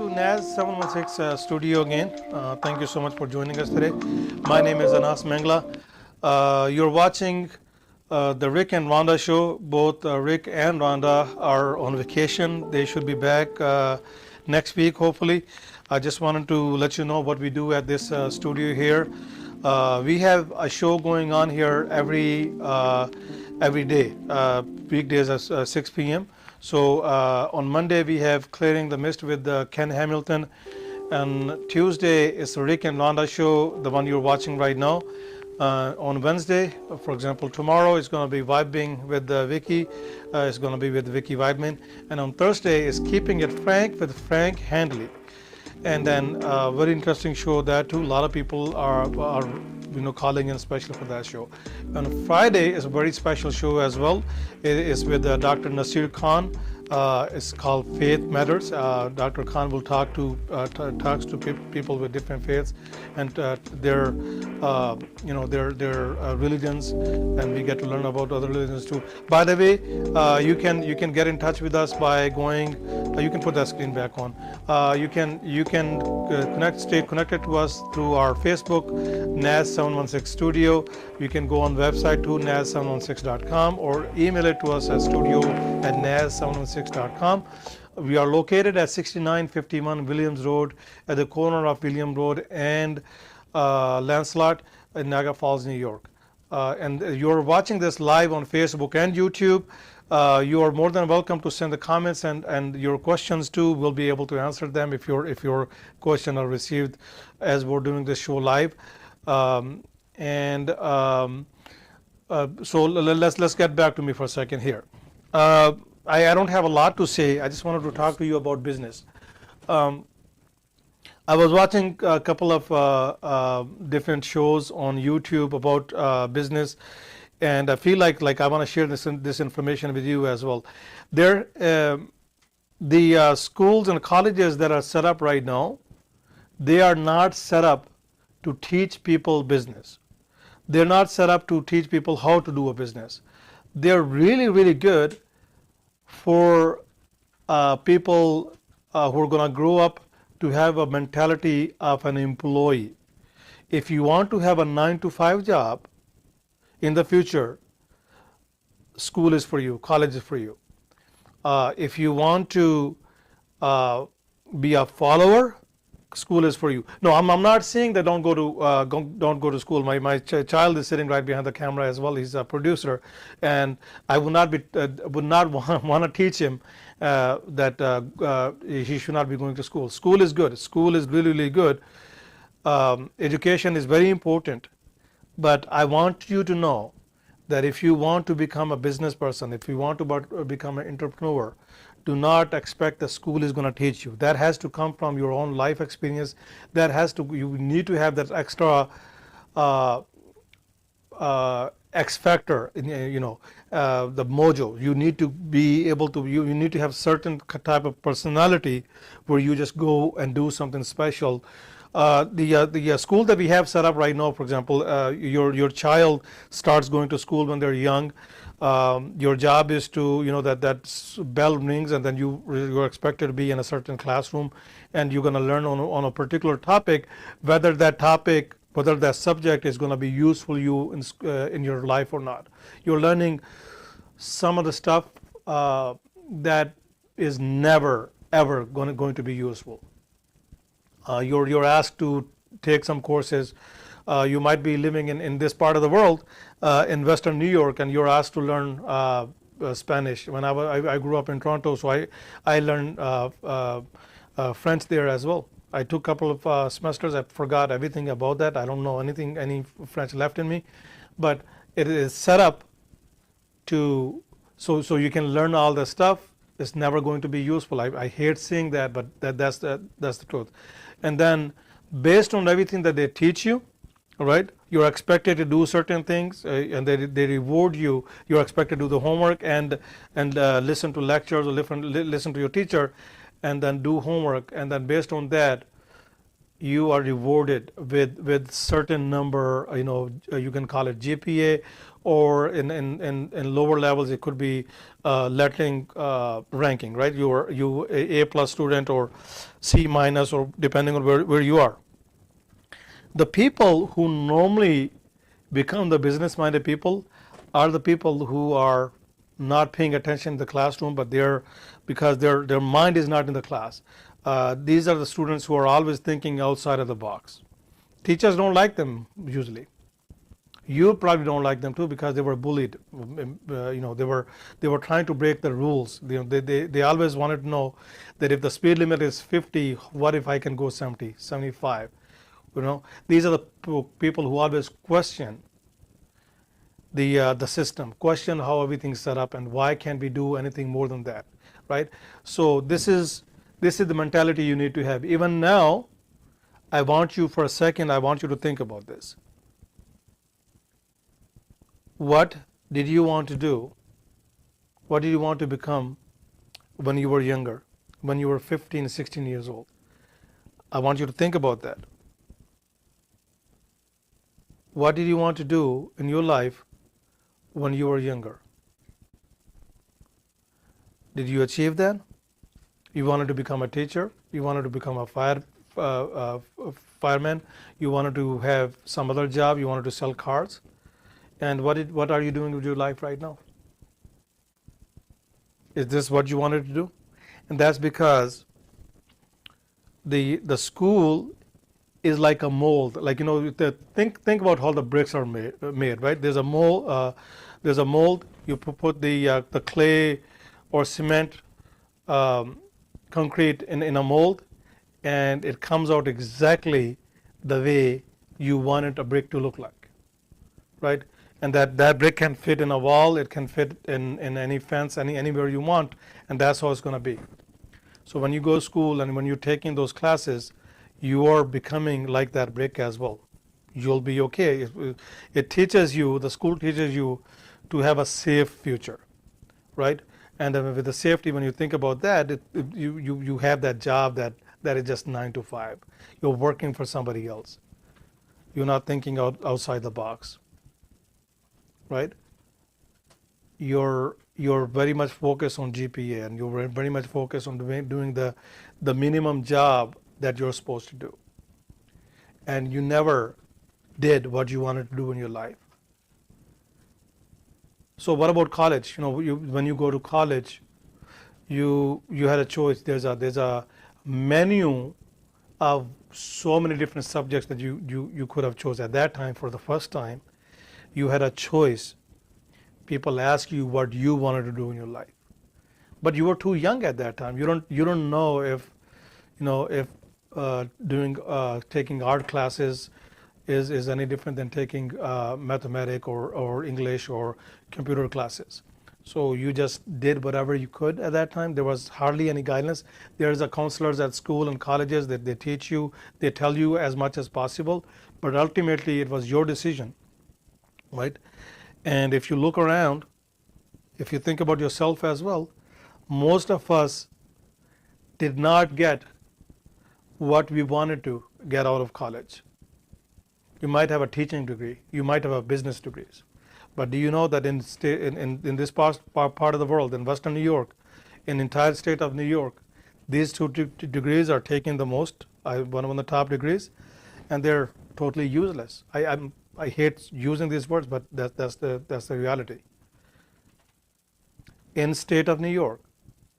to NAS 716 studio again. Thank you so much for joining us today. My name is Anas Mengla. You're watching the Rick and Rhonda Show. Both Rick and Rhonda are on vacation. They should be back next week, hopefully. I just wanted to let you know what we do at this studio here. We have a show going on here every day, weekdays at 6 p.m. So on Monday we have Clearing the Mist with Ken Hamilton, and Tuesday is the Rick and Rhonda Show, the one you're watching right now. On Wednesday, for example, tomorrow is going to be Vibing with Vicky. It's going to be with Vicky Weidman, and on Thursday is Keeping It Frank with Frank Handley. And then very interesting show that too. A lot of people are calling in especially for that show. On Friday is a very special show as well. It is with Dr. Nasir Khan. It's called Faith Matters. Dr. Khan will talks to people with different faiths and their religions, and we get to learn about other religions too. By the way, you can get in touch with us by going. You can put that screen back on. You can stay connected to us through our Facebook, NAS 716 Studio. You can go on the website to nas716.com or email it to us at studio@nas716.com. We are located at 6951 Williams Road, at the corner of William Road and Lancelot in Niagara Falls, New York. And you're watching this live on Facebook and YouTube. You are more than welcome to send the comments and your questions too. We'll be able to answer them if your question are received as we're doing this show live. So let's get back to me for a second here. I don't have a lot to say. I just wanted to talk to you about business. I was watching a couple of different shows on YouTube about business, and I feel like I want to share this information with you as well. The schools and colleges that are set up right now, they are not set up to teach people business. They're not set up to teach people how to do a business. They're really, really good for people who are going to grow up to have a mentality of an employee. If you want to have a 9-to-5 job in the future, school is for you, college is for you. If you want to be a follower, school is for you. No, I'm not saying that don't go to school. My child is sitting right behind the camera as well. He's a producer, and I would not want to teach him that he should not be going to school. School is good. School is really, really good. Education is very important, but I want you to know that if you want to become a business person, if you want to become an entrepreneur, do not expect the school is going to teach you. That has to come from your own life experience. You need to have that extra X factor, the mojo. You need to be able to. You need to have certain type of personality where you just go and do something special. The school that we have set up right now, for example, your child starts going to school when they're young. Your job is to, that bell rings, and then you're expected to be in a certain classroom, and you're going to learn on a particular topic, whether that subject is going to be useful you in your life or not. You're learning some of the stuff that is never ever going to be useful. You're asked to take some courses. You might be living in this part of the world, in Western New York, and you're asked to learn Spanish. When I grew up in Toronto, so I learned French there as well. I took a couple of semesters. I forgot everything about that. I don't know any French left in me, but it is set up to so you can learn all this stuff. It's never going to be useful. I hate saying that, but that's the truth. And then based on everything that they teach you, right, you're expected to do certain things, and they reward you. You're expected to do the homework and listen to lectures or listen to your teacher, and then do homework. And then based on that, you are rewarded with certain number, you can call it GPA, or in lower levels it could be lettering ranking, right? You A plus student or C minus, or depending on where you are. The people who normally become the business minded people are the people who are not paying attention in the classroom, but they're because their mind is not in the class. These are the students who are always thinking outside of the box. Teachers don't like them usually. You probably don't like them too because they were bullied. They were trying to break the rules. They always wanted to know that if the speed limit is 50, what if I can go 70, 75? These are the people who always question the system, question how everything's set up, and why can't we do anything more than that, right? So this is the mentality you need to have. Even now, I want you for a second, I want you to think about this. What did you want to do? What did you want to become when you were younger, when you were 15, 16 years old? I want you to think about that. What did you want to do in your life when you were younger? Did you achieve that? You wanted to become a teacher. You wanted to become a fireman. You wanted to have some other job. You wanted to sell cars. And what are you doing with your life right now? Is this what you wanted to do? And that's because the school is like a mold. Like, think about how the bricks are made, right? There's a mold. You put the clay or cement, concrete in a mold, and it comes out exactly the way you wanted a brick to look like, right? And that brick can fit in a wall. It can fit in any fence, anywhere you want, and that's how it's going to be. So when you go to school and when you're taking those classes, you are becoming like that brick as well. You'll be okay. It teaches you, the school teaches you to have a safe future, right? And with the safety, when you think about that, you have that job that is just 9 to 5. You're working for somebody else. You're not thinking outside the box, right? You're very much focused on GPA, and you're very much focused on doing the minimum job that you're supposed to do. And you never did what you wanted to do in your life. So what about college? When you go to college, you had a choice. There's a menu of so many different subjects that you could have chosen. At that time, for the first time, you had a choice. People ask you what you wanted to do in your life, but you were too young at that time. You don't know if taking art classes is any different than taking mathematics or English or computer classes. So you just did whatever you could at that time. There was hardly any guidance. There's a counselors at school and colleges that they teach you, they tell you as much as possible, but ultimately it was your decision, right? And if you look around, if you think about yourself as well, most of us did not get what we wanted to get out of college. You might have a teaching degree, you might have a business degrees, but do you know that in this part of the world, in Western New York, in the entire state of New York, these two degrees are taking the most, one of the top degrees, and they're totally useless. I hate using these words, but that's the reality. In state of New York,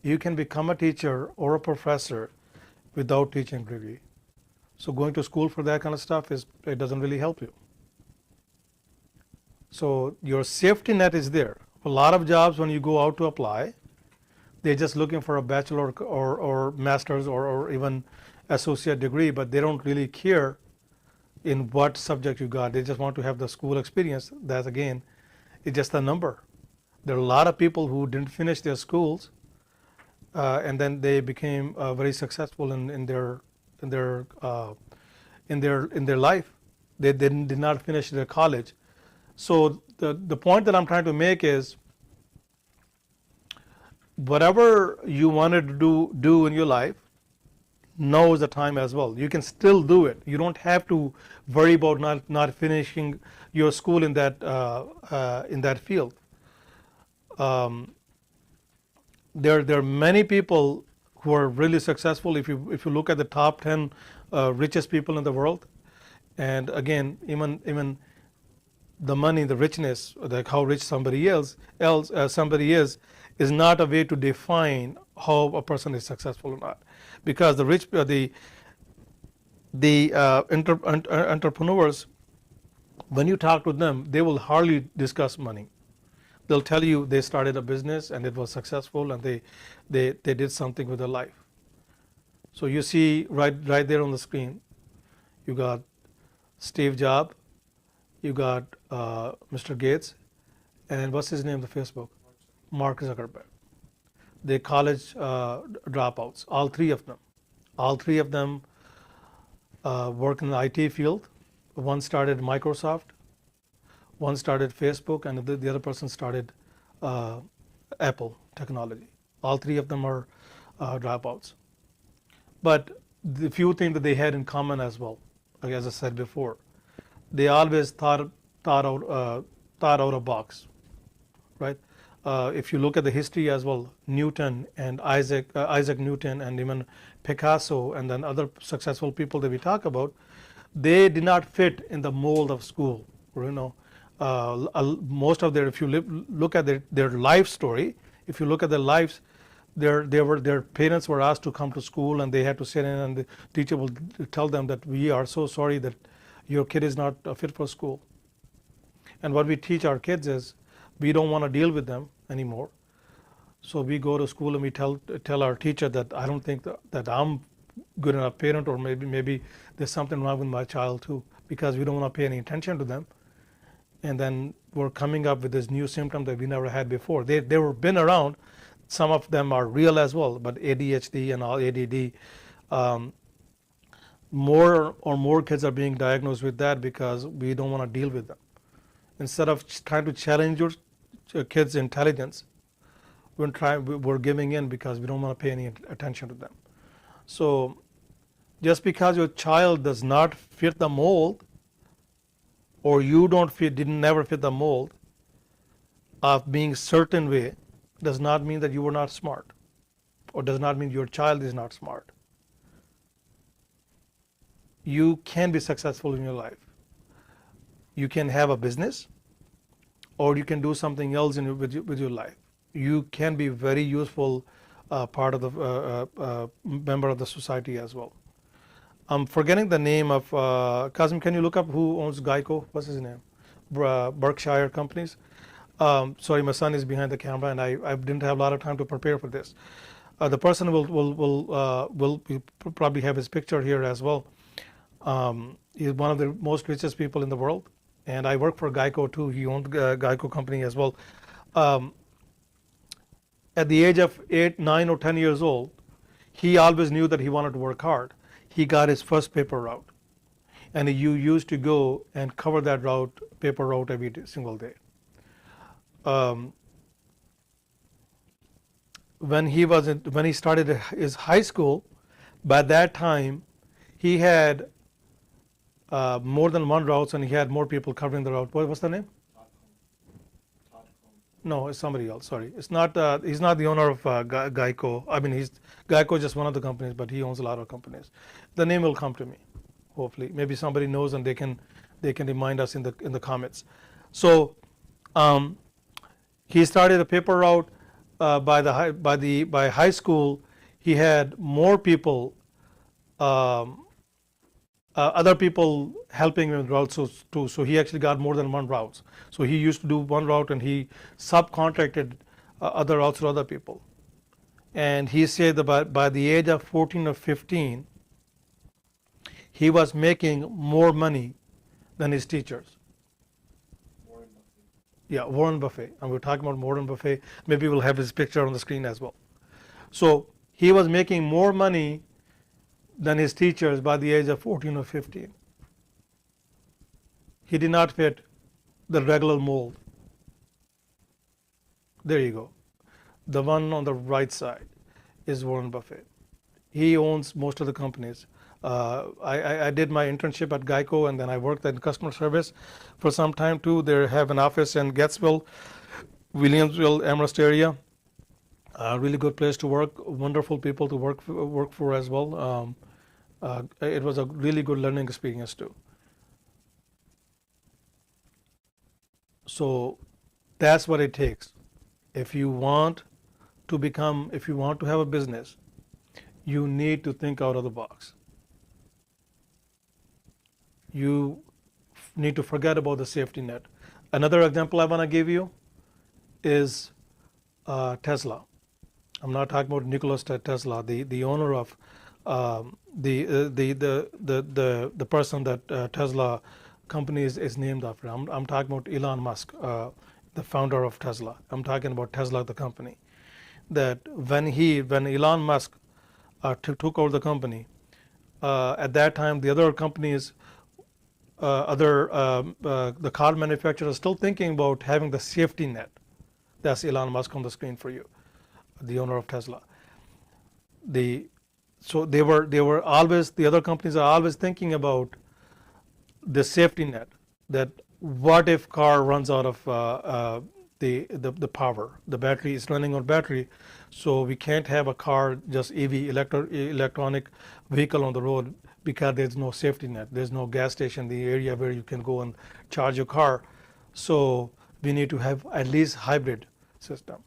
you can become a teacher or a professor without teaching degree. So going to school for that kind of stuff it doesn't really help you. So your safety net is there. A lot of jobs, when you go out to apply, they're just looking for a bachelor or master's or even associate degree, but they don't really care in what subject you got. They just want to have the school experience. That again, it's just a number. There are a lot of people who didn't finish their schools, and then they became very successful in their life. They did not finish their college. So the point that I'm trying to make is, whatever you wanted to do in your life, now is the time as well. You can still do it. You don't have to worry about not finishing your school in that field. Um, there are many people who are really successful. If you look at the top 10 richest people in the world, and again, even the money, the richness, like how rich somebody is not a way to define how a person is successful or not, because the rich, entrepreneurs, when you talk to them, they will hardly discuss money. They'll tell you they started a business and it was successful, and they did something with their life. So you see right there on the screen, you got Steve Jobs, you got Mr. Gates, and what's his name, the Facebook? Mark Zuckerberg. They college dropouts, all three of them. All three of them work in the IT field. One started Microsoft, one started Facebook, and the other person started Apple technology. All three of them are dropouts. But the few things that they had in common as well, like as I said before, they always thought out a box, right? If you look at the history as well, Newton and Isaac Newton, and even Picasso, and then other successful people that we talk about, they did not fit in the mold of school. Most of their, if you look at their life story, if you look at their lives, their parents were asked to come to school, and they had to sit in, and the teacher will tell them that we are so sorry that your kid is not fit for school. And what we teach our kids is we don't want to deal with them anymore. So we go to school and we tell our teacher that I don't think that I'm good enough parent, or maybe there's something wrong with my child too, because we don't want to pay any attention to them. And then we're coming up with this new symptom that we never had before. They were been around. Some of them are real as well, but ADHD and all ADD, more kids are being diagnosed with that because we don't want to deal with them. Instead of trying to challenge your kids' intelligence, we're giving in because we don't want to pay any attention to them. So just because your child does not fit the mold, or you never fit the mold of being certain way, does not mean that you were not smart, or does not mean your child is not smart. You can be successful in your life. You can have a business, or you can do something else with your life. You can be very useful part of the member of the society as well. I'm forgetting the name of Kazim. Can you look up who owns Geico? What's his name? Berkshire Companies. Sorry, my son is behind the camera, and I didn't have a lot of time to prepare for this. The person will probably have his picture here as well. He's one of the most richest people in the world, and I work for Geico too. He owned Geico company as well. At the age of 8, 9, or 10 years old, he always knew that he wanted to work hard. He got his first paper route, and he used to go and cover that paper route every single day. When he started his high school, by that time he had more than one routes, and he had more people covering the route. What's the name? No, it's somebody else. Sorry, it's not. He's not the owner of Geico. I mean, Geico is just one of the companies, but he owns a lot of companies. The name will come to me, hopefully. Maybe somebody knows, and they can remind us in the comments. So, he started a paper route. By high school, he had more people, other people helping him with routes too. So he actually got more than one routes. So he used to do one route, and he subcontracted other routes to other people. And he said that by the age of 14 or 15, he was making more money than his teachers. Yeah, Warren Buffett. And we're talking about Warren Buffett. Maybe we'll have his picture on the screen as well. So he was making more money than his teachers by the age of 14 or 15. He did not fit the regular mold. There you go. The one on the right side is Warren Buffett. He owns most of the companies. I did my internship at Geico, and then I worked in customer service for some time too. They have an office in Gettsville, Williamsville, Amherst area. Really good place to work. Wonderful people to work for as well. It was a really good learning experience too. So that's what it takes. If you want if you want to have a business, you need to think out of the box. You need to forget about the safety net. Another example I want to give you is Tesla. I'm not talking about Nicholas Tesla, the owner of the person that Tesla company is named after. I'm talking about Elon Musk, the founder of Tesla. I'm talking about Tesla, the company. That when Elon Musk took over the company, at that time the other companies, the car manufacturers, still thinking about having the safety net. That's Elon Musk on the screen for you, the owner of Tesla. The so they were always, the other companies are always thinking about the safety net, that what if car runs out of the power, the battery is running on battery, so we can't have a car, just electronic vehicle on the road, because there's no safety net, there's no gas station in the area where you can go and charge your car. So we need to have at least hybrid system.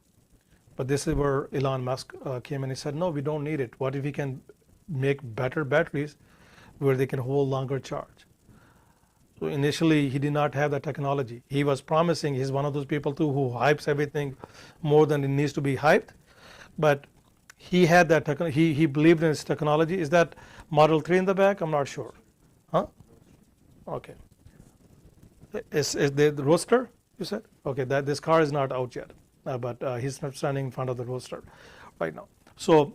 But this is where Elon Musk came and he said, no, we don't need it. What if we can make better batteries where they can hold longer charge? So initially, he did not have that technology. He was promising, he's one of those people too who hypes everything more than it needs to be hyped. But he had that technology, he believed in his technology. Is that Model 3 in the back? I'm not sure. Huh? Okay. Is the Roadster, you said? Okay, that this car is not out yet. But he's not standing in front of the Roadster right now. So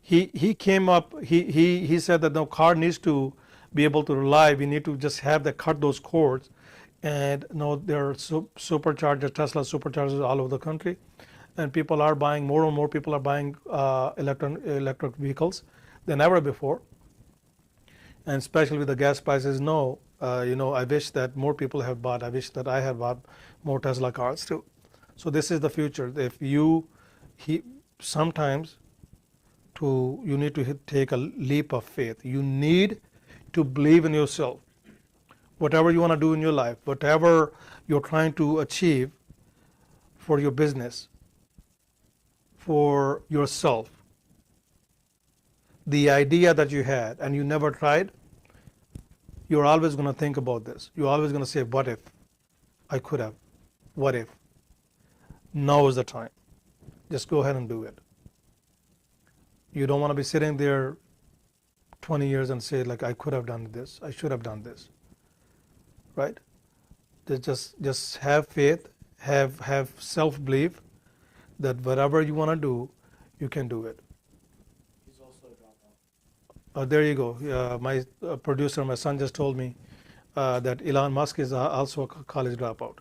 he came up, he said that no, car needs to be able to rely, we need to just have that, cut those cords. And no, there are superchargers, Tesla superchargers all over the country, and people are buying, more and more people are buying electric vehicles than ever before. And especially with the gas prices, no, I wish that more people have bought, I wish that I had bought more Tesla cars too. So this is the future. If sometimes you need to take a leap of faith. You need to believe in yourself. Whatever you want to do in your life, whatever you're trying to achieve for your business, for yourself, the idea that you had and you never tried, you're always going to think about this. You're always going to say, what if I could have? What if? Now is the time. Just go ahead and do it. You don't want to be sitting there 20 years and say, like, I could have done this, I should have done this. Right? Just have faith, have self-belief that whatever you want to do, you can do it. He's also a dropout. There you go. My producer, my son, just told me that Elon Musk is also a college dropout.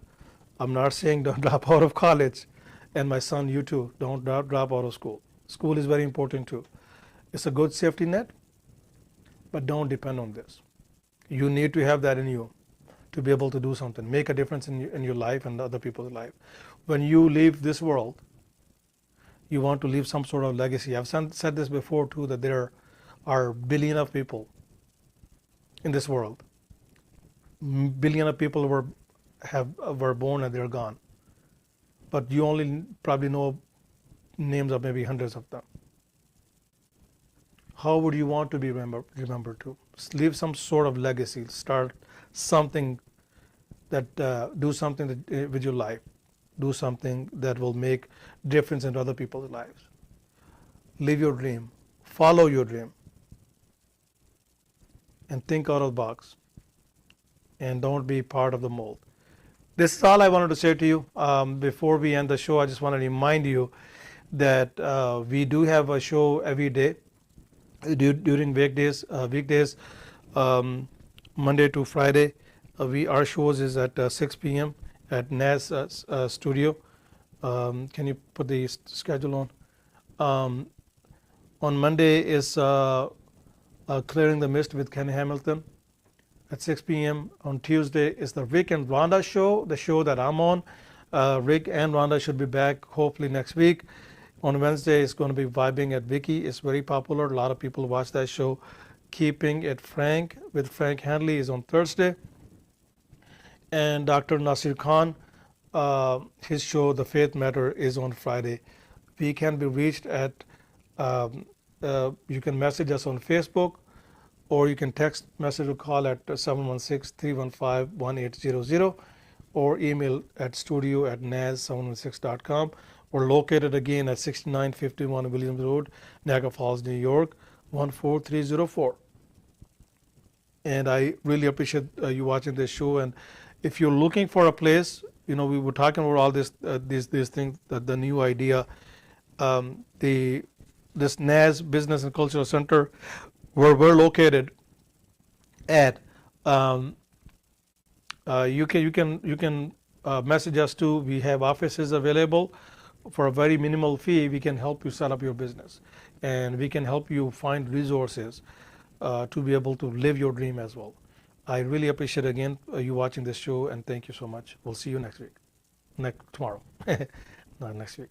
I'm not saying don't drop out of college, and my son, you too, don't drop out of school. School is very important too. It's a good safety net, but don't depend on this. You need to have that in you to be able to do something, make a difference in your life and other people's life. When you leave this world, you want to leave some sort of legacy. I've said this before too, that there are billion of people in this world. Billion of people were born and they're gone. But you only probably know names of maybe hundreds of them. How would you want to be remembered to? Leave some sort of legacy. Start something do something with your life. Do something that will make difference in other people's lives. Live your dream. Follow your dream. And think out of the box. And don't be part of the mold. This is all I wanted to say to you. Before we end the show, I just want to remind you that we do have a show every day during weekdays, Monday to Friday. Our shows is at 6 p.m. at NAS studio. Can you put the schedule on? On Monday is Clearing the Mist with Ken Hamilton at 6 p.m. On Tuesday is the Rick and Rhonda Show, the show that I'm on. Rick and Rhonda should be back hopefully next week. On Wednesday, it's going to be Vibing at Vicky. It's very popular. A lot of people watch that show. Keeping It Frank with Frank Hanley is on Thursday. And Dr. Nasir Khan, his show, The Faith Matter, is on Friday. We can be reached at, you can message us on Facebook, or you can text message or call at 716-315-1800, or email at studio@naz716.com. We're located again at 6951 Williams Road, Niagara Falls, New York, 14304. And I really appreciate you watching this show. And if you're looking for a place, we were talking about all these things, the new idea, this NAS Business and Cultural Center, where we're located at. You can message us too. We have offices available for a very minimal fee. We can help you set up your business, and we can help you find resources to be able to live your dream as well. I really appreciate again you watching this show, and thank you so much. We'll see you next week, tomorrow, not next week.